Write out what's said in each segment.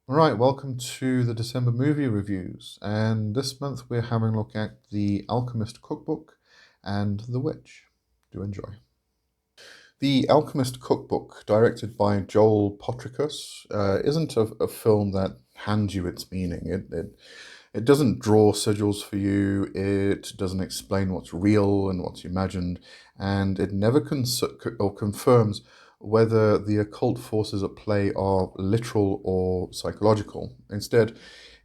All right, welcome to the December movie reviews. And this month we're having a look at the Alchemist Cookbook and The Witch. Do enjoy. The Alchemist Cookbook, directed by Joel Potricus, isn't a film that hands you its meaning. It doesn't draw sigils for you, it doesn't explain what's real and what's imagined, and it never confirms whether the occult forces at play are literal or psychological. Instead,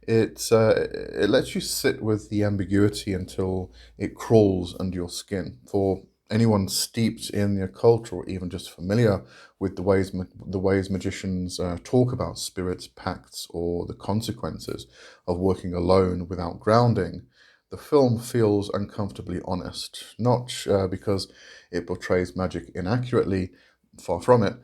it lets you sit with the ambiguity until it crawls under your skin. For anyone steeped in the occult or even just familiar with the ways magicians talk about spirits, pacts, or the consequences of working alone without grounding, the film feels uncomfortably honest. Not because it portrays magic inaccurately, far from it,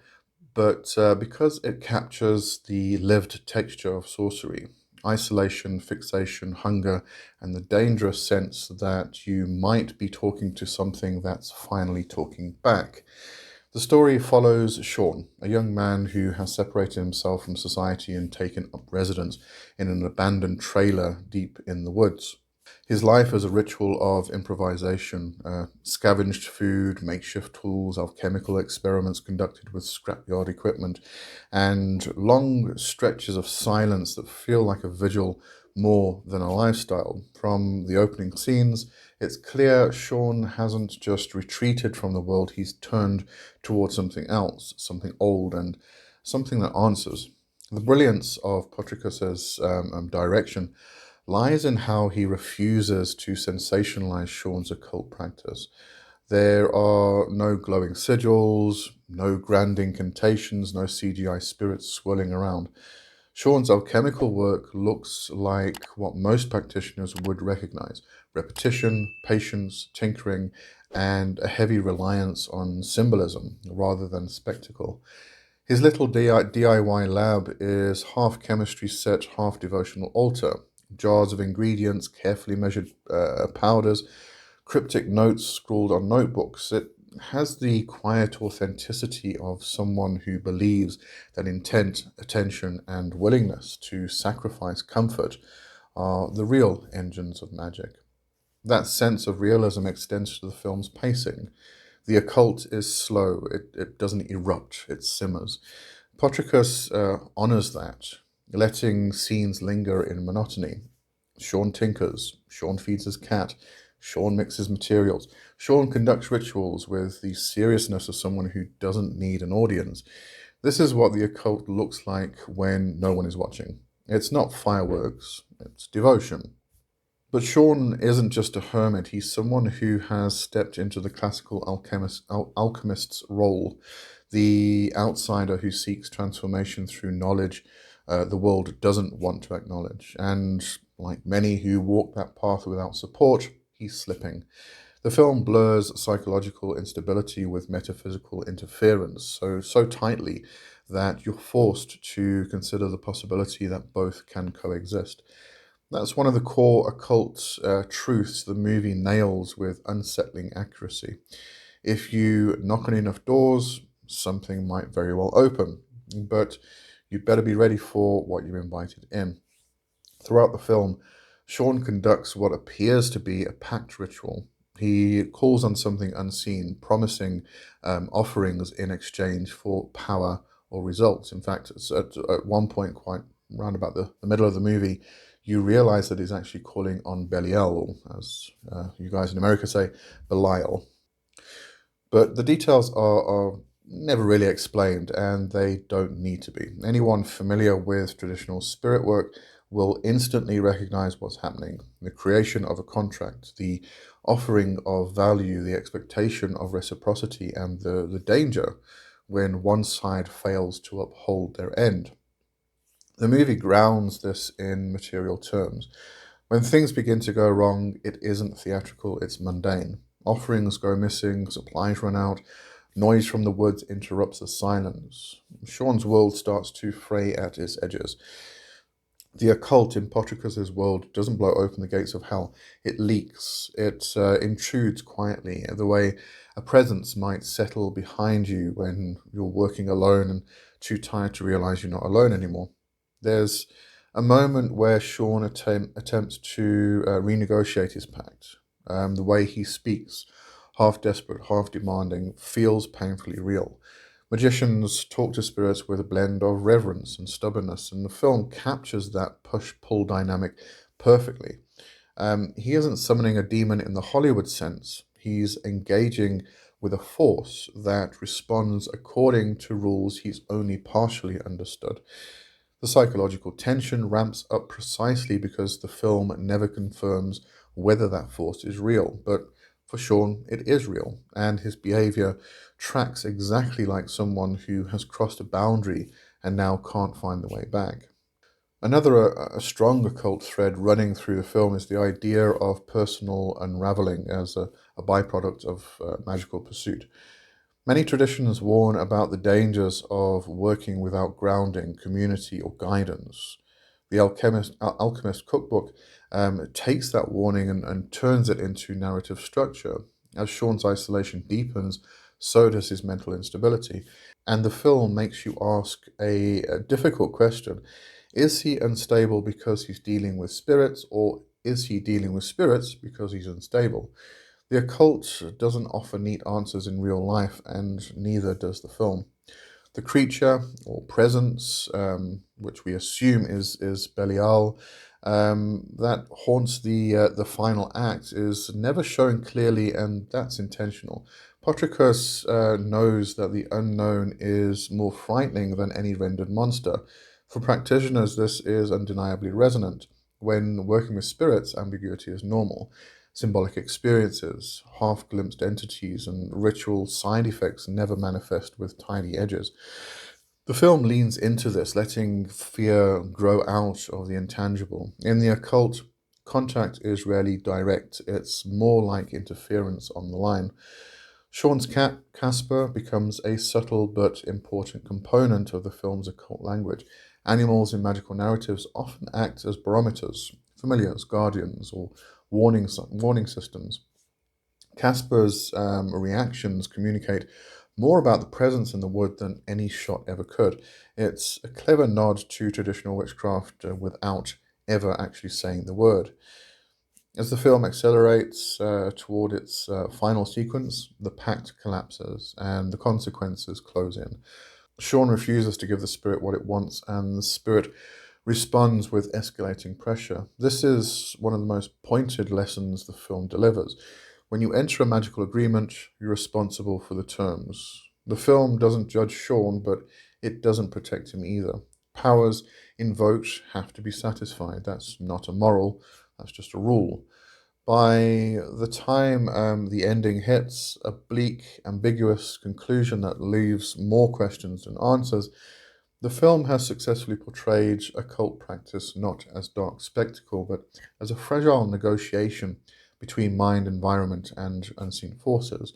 but because it captures the lived texture of sorcery, isolation, fixation, hunger, and the dangerous sense that you might be talking to something that's finally talking back. The story follows Sean, a young man who has separated himself from society and taken up residence in an abandoned trailer deep in the woods. His life is a ritual of improvisation, scavenged food, makeshift tools, alchemical experiments conducted with scrapyard equipment, and long stretches of silence that feel like a vigil more than a lifestyle. From the opening scenes, it's clear Sean hasn't just retreated from the world, he's turned towards something else, something old, and something that answers. The brilliance of Potricus's direction lies in how he refuses to sensationalize Sean's occult practice. There are no glowing sigils, no grand incantations, no CGI spirits swirling around. Sean's alchemical work looks like what most practitioners would recognize: repetition, patience, tinkering, and a heavy reliance on symbolism rather than spectacle. His little DIY lab is half chemistry set, half devotional altar. Jars of ingredients, carefully measured powders, cryptic notes scrawled on notebooks. It has the quiet authenticity of someone who believes that intent, attention, and willingness to sacrifice comfort are the real engines of magic. That sense of realism extends to the film's pacing. The occult is slow, it doesn't erupt, it simmers. Potricus honors that, letting scenes linger in monotony. Sean tinkers, Sean feeds his cat, Sean mixes materials, Sean conducts rituals with the seriousness of someone who doesn't need an audience. This is what the occult looks like when no one is watching. It's not fireworks, it's devotion. But Sean isn't just a hermit, he's someone who has stepped into the classical alchemist's role, the outsider who seeks transformation through knowledge the world doesn't want to acknowledge. And like many who walk that path without support, he's slipping. The film blurs psychological instability with metaphysical interference so tightly that you're forced to consider the possibility that both can coexist. That's one of the core occult truths the movie nails with unsettling accuracy. If you knock on enough doors, something might very well open, but you'd better be ready for what you're invited in. Throughout the film, Sean conducts what appears to be a pact ritual. He calls on something unseen, promising offerings in exchange for power or results. In fact, at one point, quite round about the middle of the movie, you realize that he's actually calling on Belial, or as you guys in America say, Belial. But the details are never really explained, and they don't need to be. Anyone familiar with traditional spirit work will instantly recognize what's happening: the creation of a contract, the offering of value, the expectation of reciprocity, and the danger when one side fails to uphold their end. The movie grounds this in material terms. When things begin to go wrong, it isn't theatrical, it's mundane. Offerings go missing, supplies run out, noise from the woods interrupts the silence. Sean's world starts to fray at its edges. The occult in Potricus's world doesn't blow open the gates of hell. It leaks. It intrudes quietly, the way a presence might settle behind you when you're working alone and too tired to realize you're not alone anymore. There's a moment where Sean attempts to renegotiate his pact. The way he speaks, half desperate, half demanding, feels painfully real. Magicians talk to spirits with a blend of reverence and stubbornness, and the film captures that push-pull dynamic perfectly. He isn't summoning a demon in the Hollywood sense. He's engaging with a force that responds according to rules he's only partially understood. The psychological tension ramps up precisely because the film never confirms whether that force is real, but for Sean, it is real, and his behavior tracks exactly like someone who has crossed a boundary and now can't find the way back. Another a strong occult thread running through the film is the idea of personal unraveling as a byproduct of magical pursuit. Many traditions warn about the dangers of working without grounding, community, or guidance. The Alchemist Cookbook takes that warning and turns it into narrative structure. As Sean's isolation deepens, so does his mental instability. And the film makes you ask a difficult question. Is he unstable because he's dealing with spirits, or is he dealing with spirits because he's unstable? The occult doesn't offer neat answers in real life, and neither does the film. The creature or presence, which we assume is Belial, that haunts the final act, is never shown clearly, and that's intentional. Patricus knows that the unknown is more frightening than any rendered monster. For practitioners, this is undeniably resonant. When working with spirits, ambiguity is normal. Symbolic experiences, half-glimpsed entities, and ritual side effects never manifest with tidy edges. The film leans into this, letting fear grow out of the intangible. In the occult, contact is rarely direct, it's more like interference on the line. Sean's cat, Casper, becomes a subtle but important component of the film's occult language. Animals in magical narratives often act as barometers, familiars, guardians, or warning systems. Casper's reactions communicate more about the presence in the wood than any shot ever could. It's a clever nod to traditional witchcraft without ever actually saying the word. As the film accelerates toward its final sequence, the pact collapses and the consequences close in. Sean refuses to give the spirit what it wants, and the spirit responds with escalating pressure. This is one of the most pointed lessons the film delivers. When you enter a magical agreement, you're responsible for the terms. The film doesn't judge Sean, but it doesn't protect him either. Powers invoked have to be satisfied. That's not a moral, that's just a rule. By the time the ending hits, a bleak, ambiguous conclusion that leaves more questions than answers, the film has successfully portrayed occult practice not as dark spectacle, but as a fragile negotiation between mind, environment, and unseen forces.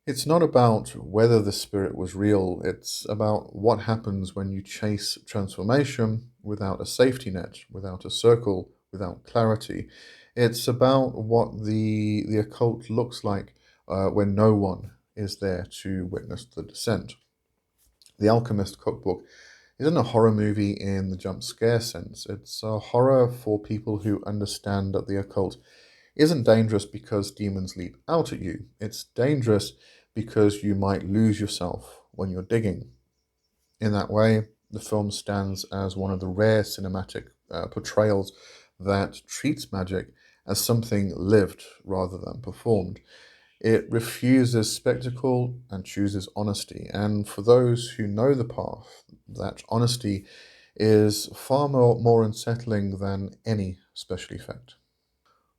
It's not about whether the spirit was real, it's about what happens when you chase transformation without a safety net, without a circle, without clarity. It's about what the occult looks like when no one is there to witness the descent. The Alchemist Cookbook isn't a horror movie in the jump scare sense. It's a horror for people who understand that the occult isn't dangerous because demons leap out at you. It's dangerous because you might lose yourself when you're digging. In that way, the film stands as one of the rare cinematic portrayals that treats magic as something lived rather than performed. It refuses spectacle and chooses honesty. And for those who know the path, that honesty is far more unsettling than any special effect.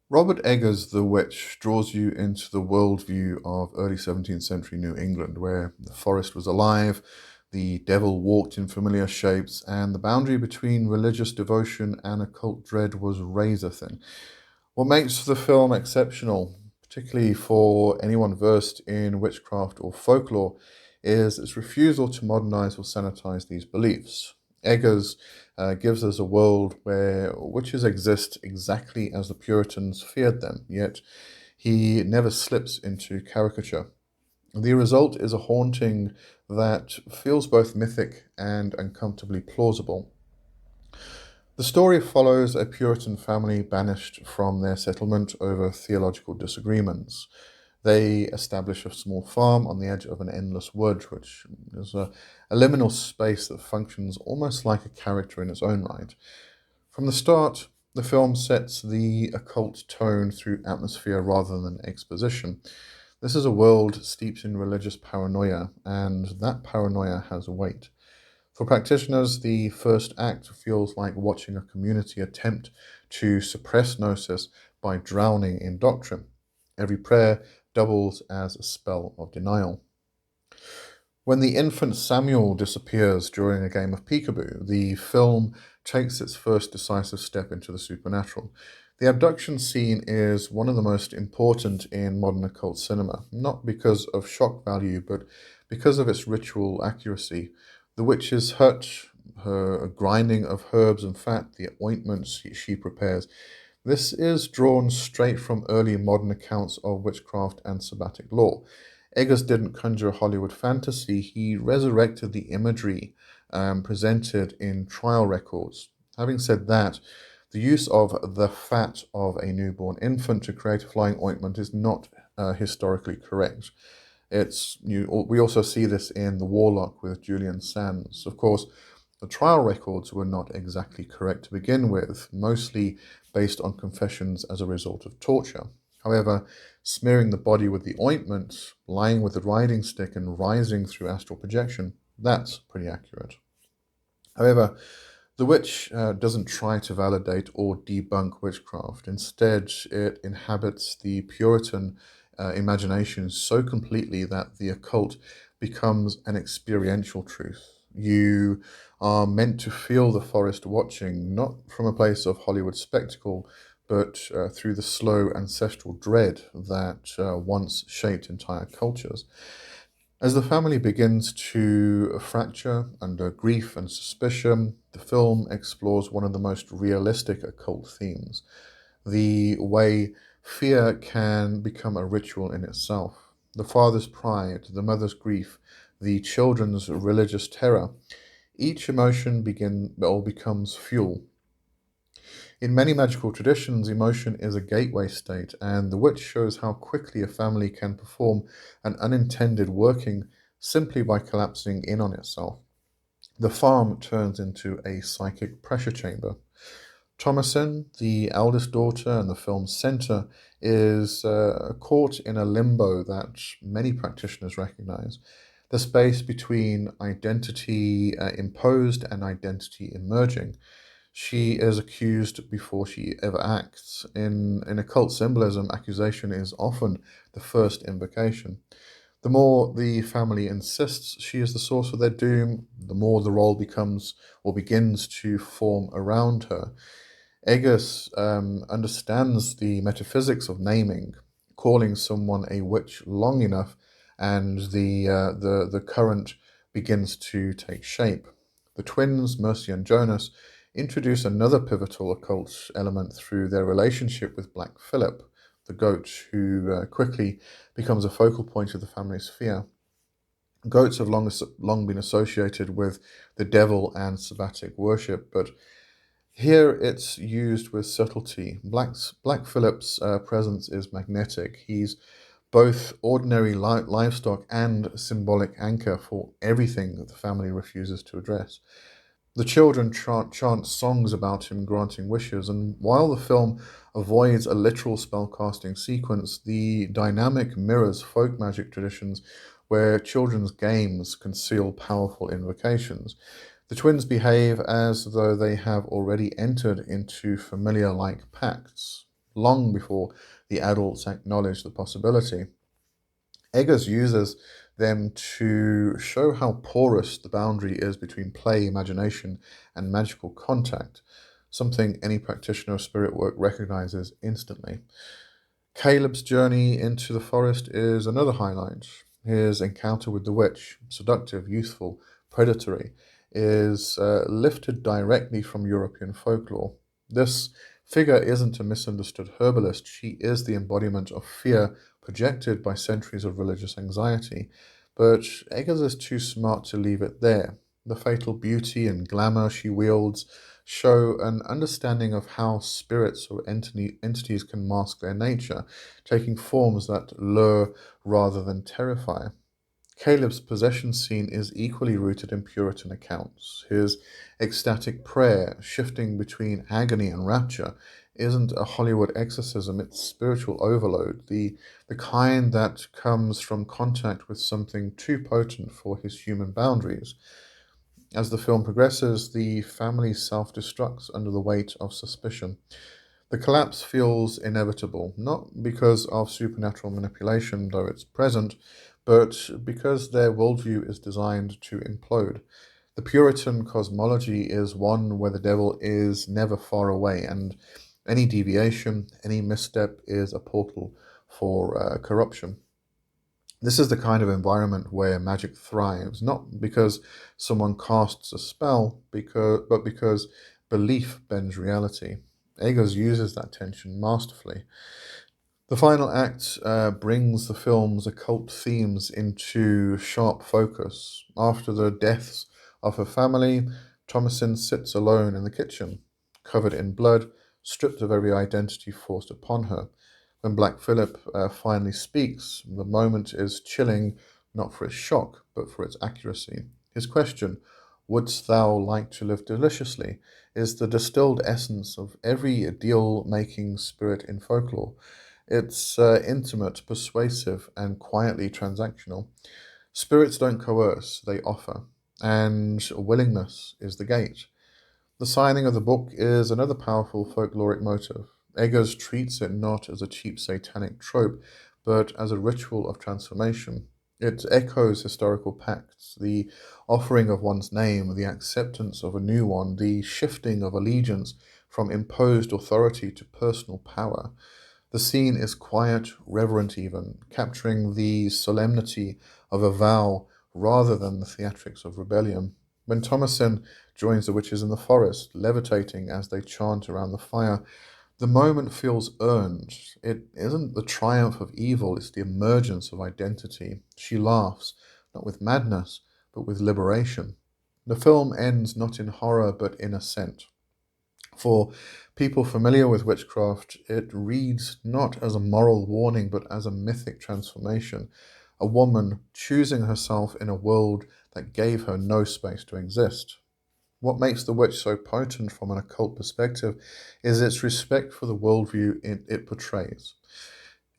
Robert Eggers' The Witch draws you into the worldview of early 17th century New England, where the forest was alive, the devil walked in familiar shapes, and the boundary between religious devotion and occult dread was razor thin. What makes the film exceptional, particularly for anyone versed in witchcraft or folklore, is its refusal to modernize or sanitize these beliefs. Eggers gives us a world where witches exist exactly as the Puritans feared them, yet he never slips into caricature. The result is a haunting that feels both mythic and uncomfortably plausible. The story follows a Puritan family banished from their settlement over theological disagreements. They establish a small farm on the edge of an endless wood, which is a liminal space that functions almost like a character in its own right. From the start, the film sets the occult tone through atmosphere rather than exposition. This is a world steeped in religious paranoia, and that paranoia has weight. For practitioners, the first act feels like watching a community attempt to suppress gnosis by drowning in doctrine. Every prayer doubles as a spell of denial. When the infant Samuel disappears during a game of peekaboo, the film takes its first decisive step into the supernatural. The abduction scene is one of the most important in modern occult cinema, not because of shock value, but because of its ritual accuracy. The witch's hut, her grinding of herbs and fat, the ointments she prepares, this is drawn straight from early modern accounts of witchcraft and sabbatic law. Eggers didn't conjure Hollywood fantasy, he resurrected the imagery presented in trial records. Having said that, the use of the fat of a newborn infant to create a flying ointment is not historically correct. We also see this in The Warlock with Julian Sands. Of course, the trial records were not exactly correct to begin with, mostly based on confessions as a result of torture. However, smearing the body with the ointment, lying with the riding stick, and rising through astral projection, that's pretty accurate. However, the witch doesn't try to validate or debunk witchcraft. Instead, it inhabits the Puritan imagination so completely that the occult becomes an experiential truth. You are meant to feel the forest watching, not from a place of Hollywood spectacle, but through the slow ancestral dread that once shaped entire cultures. As the family begins to fracture under grief and suspicion, the film explores one of the most realistic occult themes: the way fear can become a ritual in itself. The father's pride, the mother's grief, the children's religious terror, each emotion becomes fuel. In many magical traditions, emotion is a gateway state, and the witch shows how quickly a family can perform an unintended working simply by collapsing in on itself. The farm turns into a psychic pressure chamber. Thomasin, the eldest daughter and the film's center, is caught in a limbo that many practitioners recognize: the space between identity imposed and identity emerging. She is accused before she ever acts. In occult symbolism, accusation is often the first invocation. The more the family insists she is the source of their doom, the more the role becomes or begins to form around her. Eggers understands the metaphysics of naming, calling someone a witch long enough, and the current begins to take shape. The twins, Mercy and Jonas, introduce another pivotal occult element through their relationship with Black Phillip, the goat, who quickly becomes a focal point of the family's fear. Goats have long been associated with the devil and sabbatic worship, but here it's used with subtlety. Black Phillip's presence is magnetic. He's both ordinary livestock and symbolic anchor for everything that the family refuses to address. The children chant songs about him granting wishes, and while the film avoids a literal spellcasting sequence, the dynamic mirrors folk magic traditions where children's games conceal powerful invocations. The twins behave as though they have already entered into familiar-like pacts, long before the adults acknowledge the possibility. Eggers uses them to show how porous the boundary is between play, imagination, and magical contact, something any practitioner of spirit work recognizes instantly. Caleb's journey into the forest is another highlight. His encounter with the witch, seductive, youthful, predatory, is lifted directly from European folklore. This figure isn't a misunderstood herbalist, she is the embodiment of fear projected by centuries of religious anxiety. But Eggers is too smart to leave it there. The fatal beauty and glamour she wields show an understanding of how spirits or entities can mask their nature, taking forms that lure rather than terrify. Caleb's possession scene is equally rooted in Puritan accounts. His ecstatic prayer, shifting between agony and rapture, isn't a Hollywood exorcism, it's spiritual overload, the kind that comes from contact with something too potent for his human boundaries. As the film progresses, the family self destructs under the weight of suspicion. The collapse feels inevitable, not because of supernatural manipulation, though it's present, but because their worldview is designed to implode. The Puritan cosmology is one where the devil is never far away, and any deviation, any misstep is a portal for corruption. This is the kind of environment where magic thrives, not because someone casts a spell, but because belief bends reality. Eggers uses that tension masterfully. The final act brings the film's occult themes into sharp focus. After the deaths of her family, Thomasin sits alone in the kitchen, covered in blood, stripped of every identity forced upon her. When Black Phillip finally speaks, the moment is chilling, not for its shock, but for its accuracy. His question, "Wouldst thou like to live deliciously?" is the distilled essence of every deal-making spirit in folklore. It's intimate, persuasive, and quietly transactional. Spirits don't coerce, they offer, and willingness is the gate. The signing of the book is another powerful folkloric motive. Eggers treats it not as a cheap satanic trope, but as a ritual of transformation. It echoes historical pacts, the offering of one's name, the acceptance of a new one, the shifting of allegiance from imposed authority to personal power. The scene is quiet, reverent even, capturing the solemnity of a vow rather than the theatrics of rebellion. When Thomasin joins the witches in the forest, levitating as they chant around the fire, the moment feels earned. It isn't the triumph of evil, it's the emergence of identity. She laughs, not with madness, but with liberation. The film ends not in horror, but in assent. For people familiar with witchcraft, it reads not as a moral warning, but as a mythic transformation. A woman choosing herself in a world that gave her no space to exist. What makes The Witch so potent from an occult perspective is its respect for the worldview it portrays.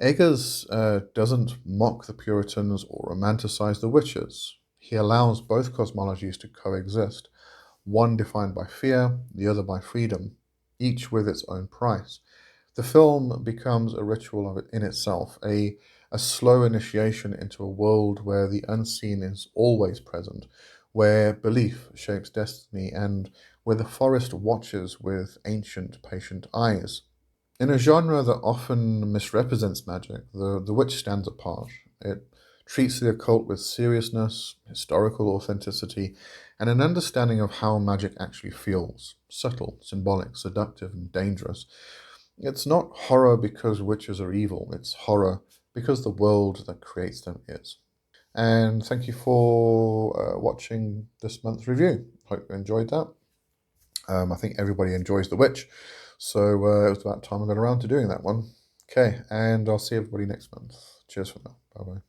Eggers doesn't mock the Puritans or romanticize the witches. He allows both cosmologies to coexist, one defined by fear, the other by freedom, each with its own price. The film becomes a ritual in itself, a slow initiation into a world where the unseen is always present, where belief shapes destiny, and where the forest watches with ancient, patient eyes. In a genre that often misrepresents magic, the Witch stands apart. It treats the occult with seriousness, historical authenticity, and an understanding of how magic actually feels: subtle, symbolic, seductive, and dangerous. It's not horror because witches are evil, it's horror because the world that creates them is. And thank you for watching this month's review. Hope you enjoyed that. I think everybody enjoys The Witch, so it was about time I got around to doing that one. Okay, and I'll see everybody next month. Cheers for now. Bye bye.